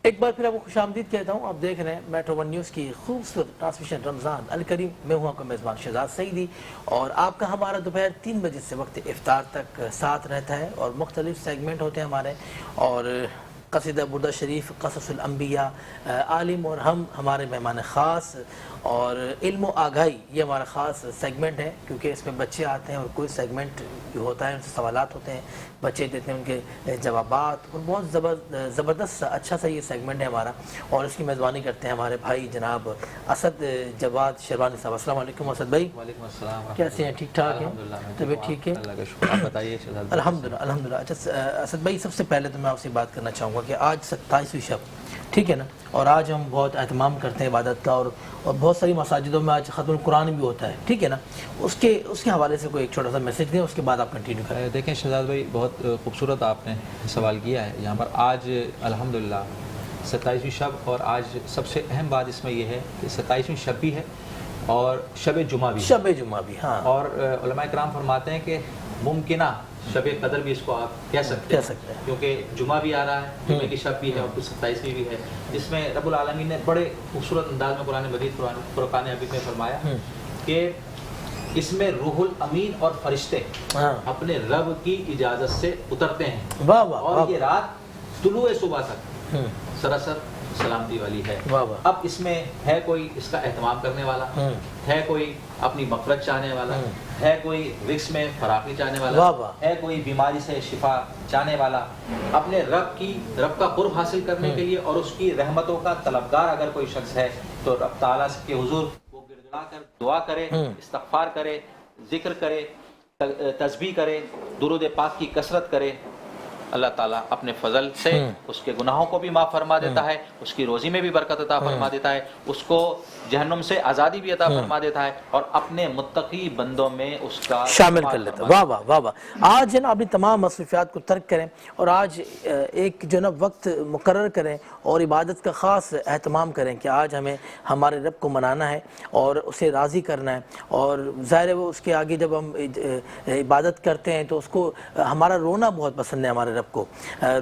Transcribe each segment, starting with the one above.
ایک بار پھر آپ کو خوش آمدید کہتا ہوں. آپ دیکھ رہے ہیں میٹرو ون نیوز کی خوبصورت ٹرانسمیشن رمضان الکریم. میں ہوں آپ کا میزبان شہزاد سعیدی اور آپ کا ہمارا دوپہر 3 بجے سے وقت افطار تک ساتھ رہتا ہے اور مختلف سیگمنٹ ہوتے ہیں ہمارے. اور قصیدہ بردہ شریف، قصص الانبیاء، عالم اور ہم ہمارے مہمان خاص، اور علم و آگاہی یہ ہمارا خاص سیگمنٹ ہے کیونکہ اس میں بچے آتے ہیں اور کوئی سیگمنٹ جو ہوتا ہے ان سے سوالات ہوتے ہیں، بچے دیتے ہیں ان کے جوابات، اور بہت زبردست اچھا سا یہ سیگمنٹ ہے ہمارا. اور اس کی میزبانی کرتے ہیں ہمارے بھائی جناب اسد جواد شیروانی صاحب. السلام علیکم اسد بھائی. وعلیکم السلام. کیسے ہیں؟ ٹھیک ٹھاک ہیں؟ طبیعت ٹھیک ہے؟ اللہ کا شکر. آپ بتائیے. الحمدللہ الحمدللہ. اچھا اسد بھائی، سب سے پہلے تو میں آپ سے بات کرنا چاہوں گا کہ آج 27ویں شب، ٹھیک ہے نا، اور آج ہم بہت اہتمام کرتے ہیں عبادت کا، اور بہت ساری مساجدوں میں آج ختم القرآن بھی ہوتا ہے، ٹھیک ہے نا. اس کے حوالے سے کوئی ایک چھوٹا سا میسج دیں، اس کے بعد آپ کنٹینیو کریں. دیکھیں شہزاد بھائی، بہت خوبصورت آپ نے سوال کیا ہے یہاں پر. آج الحمدللہ 27ویں شب، اور آج سب سے اہم بات اس میں یہ ہے کہ 27ویں شب بھی ہے اور شب جمعہ بھی ہے. شب جمعہ بھی، ہاں. اور علماء کرام فرماتے ہیں کہ ممکنہ شب قدر بھی اس کو آپ کہہ سکتے ہیں کیونکہ جمعہ بھی آ رہا ہے، جمعے کی شب بھی ہے اور کچھ 27ویں بھی ہے، جس میں رب العالمین نے بڑے خوبصورت انداز میں قرآن مجید فرقان حمید میں فرمایا کہ اس میں روح الامین اور فرشتے اپنے رب کی اجازت سے اترتے ہیں، اور یہ رات طلوع صبح تک سراسر سلامتی والی ہے. اب اس میں ہے کوئی اس کا اہتمام کرنے والا، ہے کوئی اپنی مغفرت چاہنے والا، ہے کوئی رزق میں فراخی چاہنے والا، ہے کوئی بیماری سے شفا چاہنے والا، اپنے رب کا قرب حاصل کرنے کے لیے اور اس کی رحمتوں کا طلبگار اگر کوئی شخص ہے تو رب تعالیٰ کے حضور وہ گڑ گڑا کر دعا کرے، استغفار کرے، ذکر کرے، تسبیح کرے، درود پاک کی کثرت کرے. اللہ تعالیٰ اپنے فضل سے اس کے گناہوں کو بھی معاف فرما دیتا ہے، اس کی روزی میں بھی برکت عطا فرما دیتا ہے، اس کو جہنم سے آزادی بھی عطا فرما دیتا ہے، اور اپنے متقی بندوں میں اس کا شامل کر لیتا ہے. واہ واہ واہ واہ. آج جو نا اپنی تمام مصروفیات کو ترک کریں اور آج ایک جو نا وقت مقرر کریں اور عبادت کا خاص اہتمام کریں کہ آج ہمیں ہمارے رب کو منانا ہے اور اسے راضی کرنا ہے. اور ظاہر ہے وہ اس کے آگے جب ہم عبادت کرتے ہیں تو اس کو ہمارا رونا بہت پسند ہے، ہمارے رب کو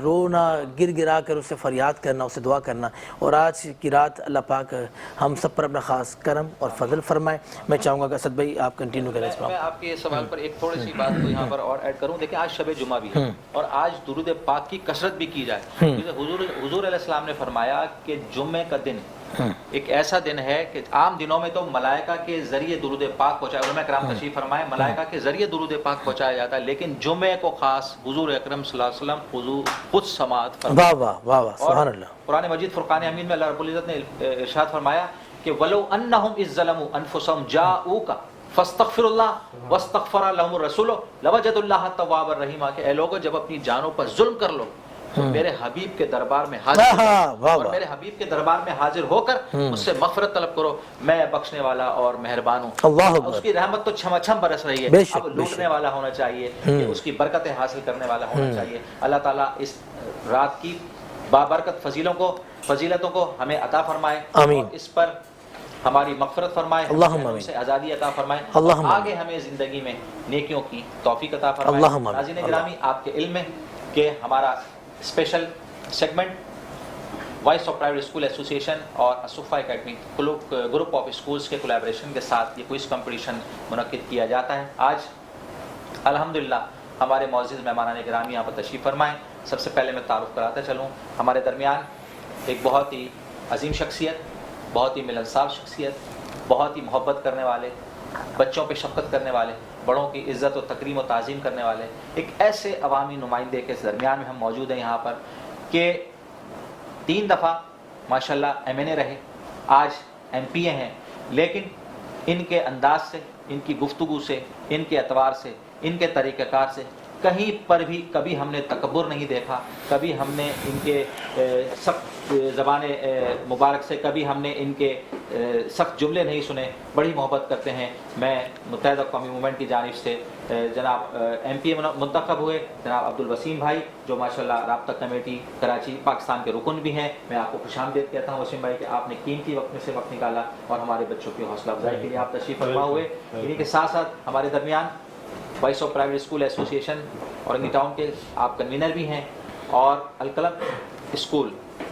رونا، گر گرا کر اسے فریاد کرنا، اسے دعا کرنا. اور آج کی رات اللہ پاک ہم سب پر اپنا خاص کرم اور فضل فرمائے. میں چاہوں گا کہ اسد بھائی آپ کنٹینیو کریں. میں آپ کے سوال پر ایک تھوڑی سی بات کو یہاں پر اور ایڈ کروں. دیکھیں آج شب جمعہ بھی ہے اور آج درود پاک کی کثرت بھی کی جائے. حضور علیہ السلام نے فرمایا کہ جمعے کا دن ایک ایسا دن ہے کہ عام دنوں میں تو ملائکہ کے ذریعے درود پاک پہنچایا، علماء کرام تشریف فرمائے ملائکہ کے ذریعے درود پاک پہنچایا جاتا ہے، لیکن جمعے کو خاص حضور اکرم صلی اللہ علیہ وسلم خود سماعت فرمایا. واہ واہ واہ واہ، سبحان اللہ. قرآن مجید فرقان حمید میں اللہ رب العزت نے ارشاد فرمایا کہ وَلَوْ أَنَّهُمْ إِذْ ظَلَمُوا أَنفُسَهُمْ جَاءُوكَ فَاسْتَغْفِرُوا اللَّهَ وَاسْتَغْفَرَ لَهُمُ الرَّسُولُ لَوَجَدُوا اللَّهَ تَوَّابًا رَحِيمًا. کہ اے لوگو جب اپنی جانوں پر ظلم کر لو تو میرے حبیب کے دربار میں حاضر ہو اور میرے حبیب کے دربار میں حاضر ہو کر اس سے مغفرت طلب کرو، میں بخشنے والا اور مہربان ہوں. اس کی رحمت تو چھما چھم برس رہی ہے، اب لوٹنے والا ہونا چاہیے کہ اس کی برکتیں حاصل کرنے والا ہونا چاہیے. اللہ تعالیٰ اس رات کی بابرکت فضیلتوں کو ہمیں عطا فرمائے اور اس پر ہماری مغفرت فرمائے، ہمیں سے آزادی عطا فرمائے، آگے ہمیں زندگی میں نیکیوں کی توفیق عطا فرمائے. ناظرین گرامی، آپ کے علم میں کہ ہمارا special segment voice of private school association اور اسوفا اکیڈمی گروپ آف اسکولز کے کولیبریشن کے ساتھ یہ کوئز کمپٹیشن منعقد کیا جاتا ہے. آج الحمدللہ ہمارے معزز مہمان گرامی یہاں پر تشریف فرمائیں. سب سے پہلے میں تعارف کراتا چلوں، ہمارے درمیان ایک بہت ہی عظیم شخصیت، بہت ہی ملنسار شخصیت، بہت ہی محبت کرنے والے، بچوں پہ شفقت کرنے والے، بڑوں کی عزت و تکریم و تعظیم کرنے والے ایک ایسے عوامی نمائندے کے درمیان میں ہم موجود ہیں یہاں پر کہ 3 دفعہ ماشاءاللہ MNA رہے، آج MPA ہیں، لیکن ان کے انداز سے، ان کی گفتگو سے، ان کے اعتبار سے، ان کے طریقہ کار سے کہیں پر بھی کبھی ہم نے تکبر نہیں دیکھا، کبھی ہم نے ان کے سخت زبان مبارک سے کبھی ہم نے ان کے سخت جملے نہیں سنے. بڑی محبت کرتے ہیں. میں متحدہ قومی موومنٹ کی جانب سے جناب MPA منتخب ہوئے جناب عبدالوسیم بھائی، جو ماشاءاللہ رابطہ کمیٹی کراچی پاکستان کے رکن بھی ہیں، میں آپ کو خوش آمدید کہتا ہوں وسیم بھائی کہ آپ نے قیمتی وقت میں سے وقت نکالا اور ہمارے بچوں کی حوصلہ افزائی کے لیے آپ تشریف فرما ہوئے. انہیں کے ساتھ ساتھ ہمارے درمیان وائس آف پرائیویٹ اسکول ایسوسی ایشن اورنگی ٹاؤن کے آپ کنوینر بھی ہیں، اور القلم school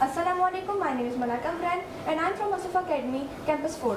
Assalamualaikum, my name is Malaka Imran and I'm from Asif Academy, Campus 4.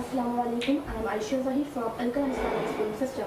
Assalamualaikum, I am Aisha Zahir from Al-Qalam Islamic Schooling System.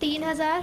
3000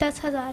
10,000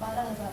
12,000।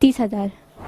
30,000।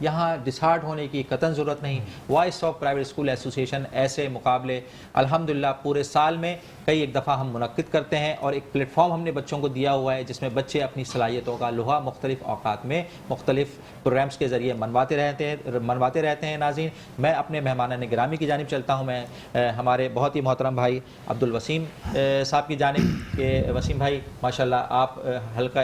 یہاں ڈسہارٹ ہونے کی قطعاً ضرورت نہیں. Voice of private school association ایسے مقابلے الحمدللہ پورے سال میں کئی ایک دفعہ ہم منعقد کرتے ہیں, اور ایک پلیٹ فارم ہم نے بچوں کو دیا ہوا ہے جس میں بچے اپنی صلاحیتوں کا لوہا مختلف اوقات میں مختلف پروگرامز کے ذریعے منواتے رہتے ہیں. ناظرین, میں اپنے مہمانان گرامی کی جانب چلتا ہوں. میں ہمارے بہت ہی محترم بھائی عبدالوسیم صاحب کی جانب کہ وسیم بھائی ماشاءاللہ آپ حلقہ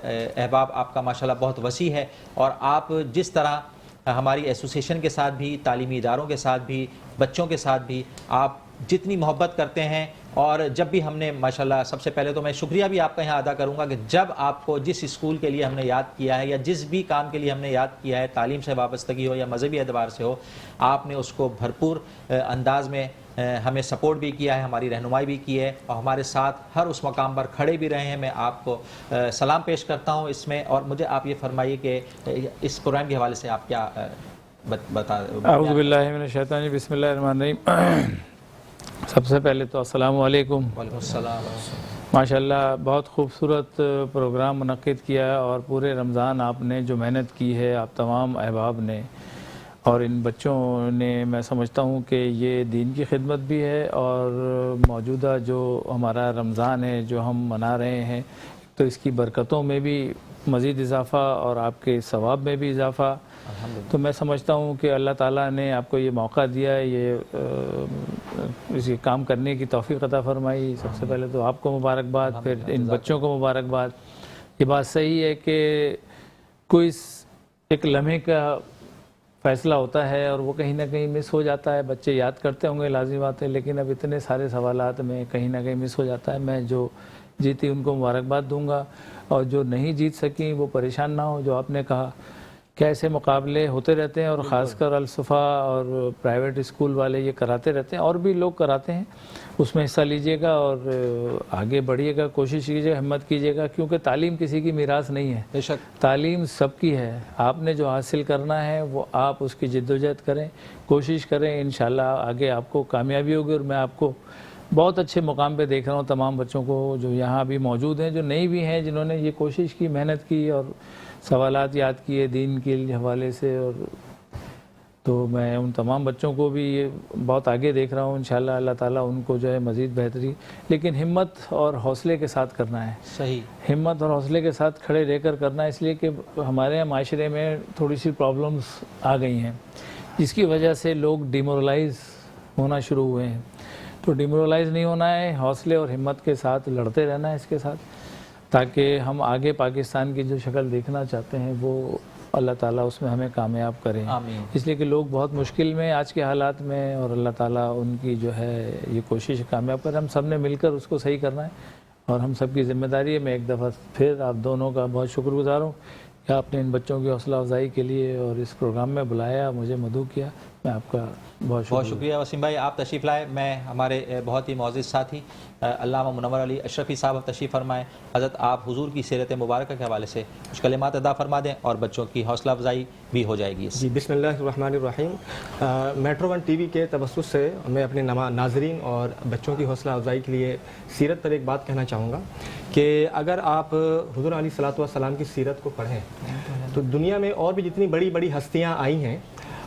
احباب آپ کا ماشاءاللہ بہت وسیع ہے, اور آپ جس طرح ہماری ایسوسیشن کے ساتھ بھی, تعلیمی اداروں کے ساتھ بھی, بچوں کے ساتھ بھی آپ جتنی محبت کرتے ہیں, اور جب بھی ہم نے ماشاءاللہ سب سے پہلے تو میں شکریہ بھی آپ کا یہاں ادا کروں گا کہ جب آپ کو جس اسکول کے لیے ہم نے یاد کیا ہے یا جس بھی کام کے لیے ہم نے یاد کیا ہے, تعلیم سے وابستگی ہو یا مذہبی اعتبار سے ہو, آپ نے اس کو بھرپور انداز میں ہمیں سپورٹ بھی کیا ہے, ہماری رہنمائی بھی کی ہے, اور ہمارے ساتھ ہر اس مقام پر کھڑے بھی رہے ہیں. میں آپ کو سلام پیش کرتا ہوں اس میں, اور مجھے آپ یہ فرمائیے کہ اس پروگرام کے حوالے سے آپ کیا بتا. اعوذ باللہ من الشیطان بسم اللہ الرحمن الرحیم. سب سے پہلے تو السلام علیکم. وعلیکم السلام. ماشاءاللہ بہت خوبصورت پروگرام منعقد کیا ہے, اور پورے رمضان آپ نے جو محنت کی ہے آپ تمام احباب نے اور ان بچوں نے, میں سمجھتا ہوں کہ یہ دین کی خدمت بھی ہے, اور موجودہ جو ہمارا رمضان ہے جو ہم منا رہے ہیں تو اس کی برکتوں میں بھی مزید اضافہ اور آپ کے ثواب میں بھی اضافہ. تو میں سمجھتا ہوں کہ اللہ تعالیٰ نے آپ کو یہ موقع دیا ہے, یہ اس کام کرنے کی توفیق عطا فرمائی. سب سے پہلے تو آپ کو مبارکباد, پھر ان بچوں کو مبارکباد. یہ بات صحیح ہے کہ کوئی ایک لمحے کا فیصلہ ہوتا ہے اور وہ کہیں نہ کہیں مس ہو جاتا ہے. بچے یاد کرتے ہوں گے, لازمی بات ہے, لیکن اب اتنے سارے سوالات میں کہیں نہ کہیں مس ہو جاتا ہے. میں جو جیتی ان کو مبارکباد دوں گا, اور جو نہیں جیت سکیں وہ پریشان نہ ہو. جو آپ نے کہا کہ ایسے مقابلے ہوتے رہتے ہیں, اور خاص کر الصفا اور پرائیویٹ اسکول والے یہ کراتے رہتے ہیں, اور بھی لوگ کراتے ہیں. اس میں حصہ لیجئے گا اور آگے بڑھیے گا, کوشش کیجئے, ہمت کیجئے گا, کیونکہ تعلیم کسی کی میراث نہیں ہے. بے شک تعلیم سب کی ہے. آپ نے جو حاصل کرنا ہے وہ آپ اس کی جد و جہد کریں, کوشش کریں, انشاءاللہ آگے آپ کو کامیابی ہوگی. اور میں آپ کو بہت اچھے مقام پہ دیکھ رہا ہوں, تمام بچوں کو جو یہاں بھی موجود ہیں, جو نہیں بھی ہیں, جنہوں نے یہ کوشش کی, محنت کی اور سوالات یاد کیے دین کے حوالے سے. اور تو میں ان تمام بچوں کو بھی بہت آگے دیکھ رہا ہوں. انشاءاللہ اللہ تعالیٰ ان کو جو ہے مزید بہتری, لیکن ہمت اور حوصلے کے ساتھ کرنا ہے. صحیح, ہمت اور حوصلے کے ساتھ کھڑے رہ کر کرنا ہے, اس لیے کہ ہمارے معاشرے میں تھوڑی سی پرابلمز آ گئی ہیں جس کی وجہ سے لوگ ڈیمورلائز ہونا شروع ہوئے ہیں. تو ڈیمورلائز نہیں ہونا ہے, حوصلے اور ہمت کے ساتھ لڑتے رہنا ہے اس کے ساتھ, تاکہ ہم آگے پاکستان کی جو شکل دیکھنا چاہتے ہیں وہ اللہ تعالیٰ اس میں ہمیں کامیاب کریں. آمین. اس لیے کہ لوگ بہت مشکل میں آج کے حالات میں, اور اللہ تعالیٰ ان کی جو ہے یہ کوشش کامیاب کرے. ہم سب نے مل کر اس کو صحیح کرنا ہے, اور ہم سب کی ذمہ داری ہے. میں ایک دفعہ پھر آپ دونوں کا بہت شکر گزار ہوں کہ آپ نے ان بچوں کی حوصلہ افزائی کے لیے اور اس پروگرام میں بلایا, مجھے مدعو کیا. میں آپ کا بہت شکریہ وسیم بھائی, آپ تشریف لائے. میں ہمارے بہت ہی معزز ساتھی علامہ منور علی اشرفی صاحب تشریف فرمائیں. حضرت آپ حضور کی سیرت مبارکہ کے حوالے سے کچھ کلمات ادا فرما دیں, اور بچوں کی حوصلہ افزائی بھی ہو جائے گی. جی, بسم اللہ الرحمن الرحیم. میٹرو ون ٹی وی کے توسط سے میں اپنے ناظرین اور بچوں کی حوصلہ افزائی کے لیے سیرت پر ایک بات کہنا چاہوں گا کہ اگر آپ حضور علیہ الصلوۃ والسلام کی سیرت کو پڑھیں تو دنیا میں اور بھی جتنی بڑی بڑی ہستیاں آئی ہیں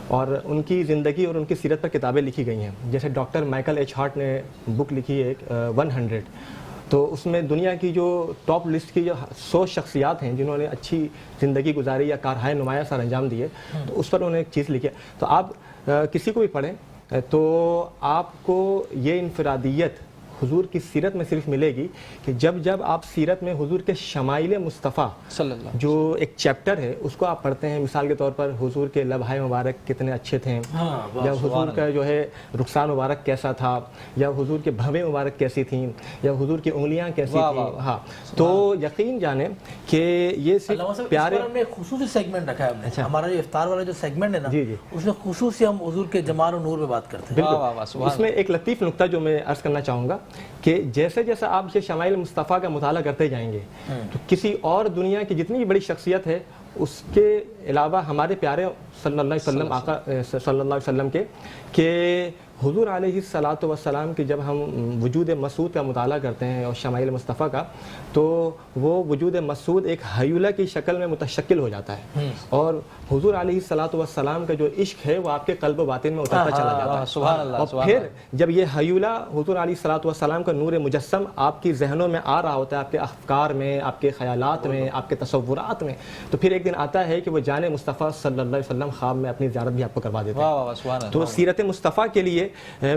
اور ان کی زندگی اور ان کی سیرت پر کتابیں لکھی گئی ہیں. جیسے ڈاکٹر مائیکل ایچ ہارٹ نے بک لکھی ہے 100, تو اس میں دنیا کی جو ٹاپ لسٹ کی جو 100 شخصیات ہیں جنہوں نے اچھی زندگی گزاری یا کارہائے نمایاں سر انجام دیے, تو اس پر انہوں نے ایک چیز لکھی ہے. تو آپ کسی کو بھی پڑھیں تو آپ کو یہ انفرادیت حضور کی سیرت میں صرف ملے گی کہ جب آپ سیرت میں حضور کے شمائل مصطفیٰ صلی اللہ جو ایک چیپٹر ہے اس کو آپ پڑھتے ہیں. مثال کے طور پر حضور کے لبھائے مبارک کتنے اچھے تھے, یا حضور کا جو ہے رخسان مبارک کیسا تھا, یا حضور کے بھویں مبارک کیسی تھیں, یا حضور کی انگلیاں کیسی تھیں. ہاں, تو یقین جانیں کہ یہ صرف پیارے ہم نے خصوصی سیگمنٹ رکھا ہے. ہم نے ہمارا جو افطار والا جو سیگمنٹ ہے نا, جی اس میں خصوصی ہم حضور کے جمال و نور پہ بات کرتے ہیں. اس میں ایک لطیف نقطہ جو میں عرض کرنا چاہوں گا کہ جیسے جیسے آپ یہ شمائل مصطفیٰ کا مطالعہ کرتے جائیں گے تو کسی اور دنیا کی جتنی بھی بڑی شخصیت ہے اس کے علاوہ ہمارے پیارے صلی اللہ علیہ وسلم آقا صلی اللہ علیہ وسلم کے کہ حضور علیہ الصلاۃ والسلام کی جب ہم وجود مسعود کا مطالعہ کرتے ہیں اور شمائل مصطفیٰ کا، تو وہ وجود مسعود ایک حیولہ کی شکل میں متشکل ہو جاتا ہے، اور حضور علیہ الصلاۃ والسلام کا جو عشق ہے وہ آپ کے قلب و باطن میں اترتا چلا جاتا ہے. سبحان اللہ. اور پھر جب یہ حیولہ حضور علیہ الصلاۃ والسلام کا نور مجسم آپ کی ذہنوں میں آ رہا ہوتا ہے، آپ کے افکار میں، آپ کے خیالات میں، آپ کے تصورات میں، تو پھر ایک دن آتا ہے کہ وہ جان مصطفیٰ صلی اللہ علیہ وسلم خواب میں اپنی زیارت بھی آپ کو کروا دیتے ہیں. تو سیرت مصطفیٰ کے لیے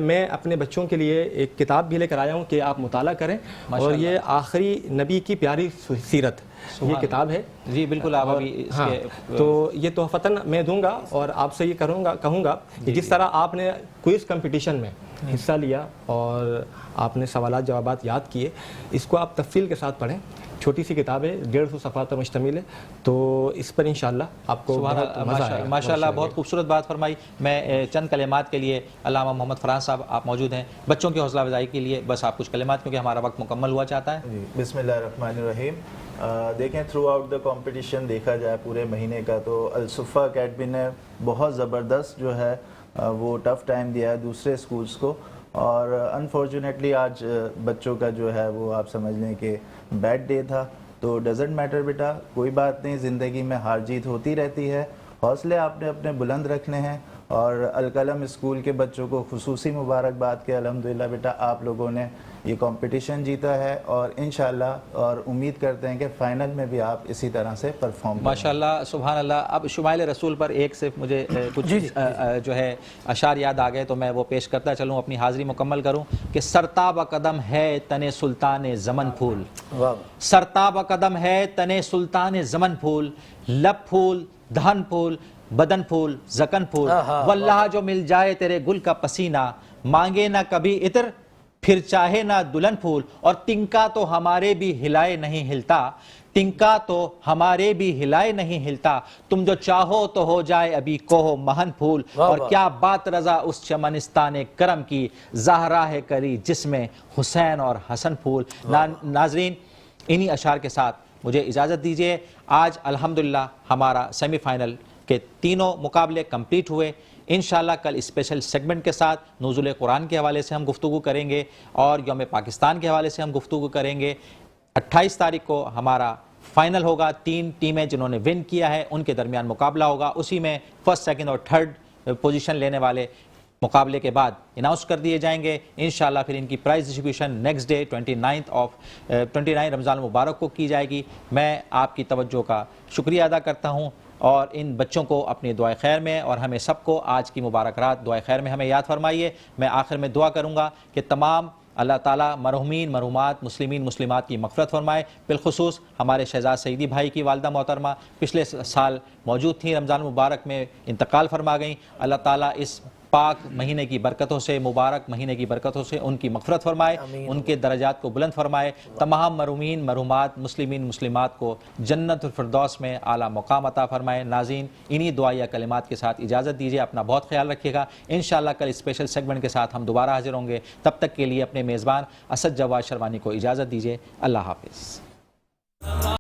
میں اپنے بچوں کے لیے ایک کتاب بھی لے کر آیا ہوں کہ آپ مطالعہ کریں، اور یہ آخری نبی کی پیاری سیرت یہ کتاب ہے. جی بالکل. آپ ابھی اس کے تو یہ تحفتاً میں دوں گا، اور آپ سے یہ کہوں گا کہ جس طرح آپ نے کوئز کمپٹیشن میں حصہ لیا اور آپ نے سوالات جوابات یاد کیے، اس کو آپ تفصیل کے ساتھ پڑھیں. چھوٹی سی کتاب ہے، 150 صفحات پر مشتمل ہے، تو اس پر انشاءاللہ آپ کو بہت مزہ آئے گا. ماشاءاللہ بہت خوبصورت بات فرمائی. میں چند کلمات کے لیے علامہ محمد فرحان صاحب آپ موجود ہیں، بچوں کی حوصلہ افزائی کے لیے بس آپ کچھ کلمات، کیونکہ ہمارا وقت مکمل ہوا چاہتا ہے. جی بسم اللہ الرحمن الرحیم. دیکھیں تھرو آؤٹ دا کمپٹیشن دیکھا جائے پورے مہینے کا، تو الصفہ اکیڈمی نے بہت زبردست جو ہے وہ ٹف ٹائم دیا ہے دوسرے اسکولس کو، اور انفارچونیٹلی آج بچوں کا جو ہے وہ آپ سمجھ لیں کہ بیڈ ڈے تھا. تو ڈزنٹ میٹر بیٹا، کوئی بات نہیں، زندگی میں ہار جیت ہوتی رہتی ہے، حوصلے آپ نے اپنے بلند رکھنے ہیں. اور القلم اسکول کے بچوں کو خصوصی مبارکباد کہ الحمدللہ بیٹا آپ لوگوں نے یہ کمپٹیشن جیتا ہے، اور انشاءاللہ اور امید کرتے ہیں کہ فائنل میں بھی آپ اسی طرح سے پرفارم کریں. ماشاءاللہ سبحان اللہ. اب شمائل رسول پر ایک صرف مجھے کچھ جو ہے اشعار یاد آ گئے، تو میں وہ پیش کرتا چلوں، اپنی حاضری مکمل کروں کہ سرتاب قدم ہے تن سلطان زمن پھول، سرتاب قدم ہے تن سلطان زمن پھول، لب پھول دہن پھول بدن پھول زکن پھول، واللہ جو مل جائے تیرے گل کا پسینہ، مانگے نہ کبھی عطر پھر چاہے نہ دلہن پھول. اور تنکا تو ہمارے بھی ہلائے نہیں ہلتا، تنکا تو ہمارے بھی ہلائے نہیں ہلتا، تم جو چاہو تو ہو جائے ابھی کوہ مہن پھول. اور کیا بات رضا اس چمنستان کرم کی، زہرا ہے کری جس میں حسین اور حسن پھول. ناظرین انہی اشعار کے ساتھ مجھے اجازت دیجیے. آج الحمدللہ ہمارا سیمی فائنل کے تینوں مقابلے کمپلیٹ ہوئے. انشاءاللہ کل اسپیشل سیگمنٹ کے ساتھ نزول قرآن کے حوالے سے ہم گفتگو کریں گے، اور یوم پاکستان کے حوالے سے ہم گفتگو کریں گے. 28 تاریخ کو ہمارا فائنل ہوگا، 3 ٹیمیں جنہوں نے ون کیا ہے ان کے درمیان مقابلہ ہوگا. اسی میں فرسٹ سیکنڈ اور تھرڈ پوزیشن لینے والے مقابلے کے بعد اناؤنس کر دیے جائیں گے. انشاءاللہ پھر ان کی پرائز ڈسٹریبیوشن نیکسٹ ڈے 29 رمضان المبارک کو کی جائے گی. میں آپ کی توجہ کا شکریہ ادا کرتا ہوں، اور ان بچوں کو اپنی دعائے خیر میں اور ہمیں سب کو آج کی مبارک رات دعائے خیر میں ہمیں یاد فرمائیے. میں آخر میں دعا کروں گا کہ تمام اللہ تعالیٰ مرحومین مرحومات مسلمین مسلمات کی مغفرت فرمائے. بالخصوص ہمارے شہزاد سعیدی بھائی کی والدہ محترمہ پچھلے سال موجود تھیں، رمضان المبارک میں انتقال فرما گئیں. اللہ تعالیٰ اس پاک مہینے کی برکتوں سے، مبارک مہینے کی برکتوں سے ان کی مغفرت فرمائے، ان کے درجات کو بلند فرمائے. تمام مرحومین مرحومات مسلمین مسلمات کو جنت الفردوس میں اعلیٰ مقام عطا فرمائے. ناظرین انہی دعائیہ کلمات کے ساتھ اجازت دیجیے. اپنا بہت خیال رکھیے گا. انشاءاللہ کل اسپیشل سیگمنٹ کے ساتھ ہم دوبارہ حاضر ہوں گے. تب تک کے لیے اپنے میزبان اسد جواد شروانی کو اجازت دیجیے. اللہ حافظ.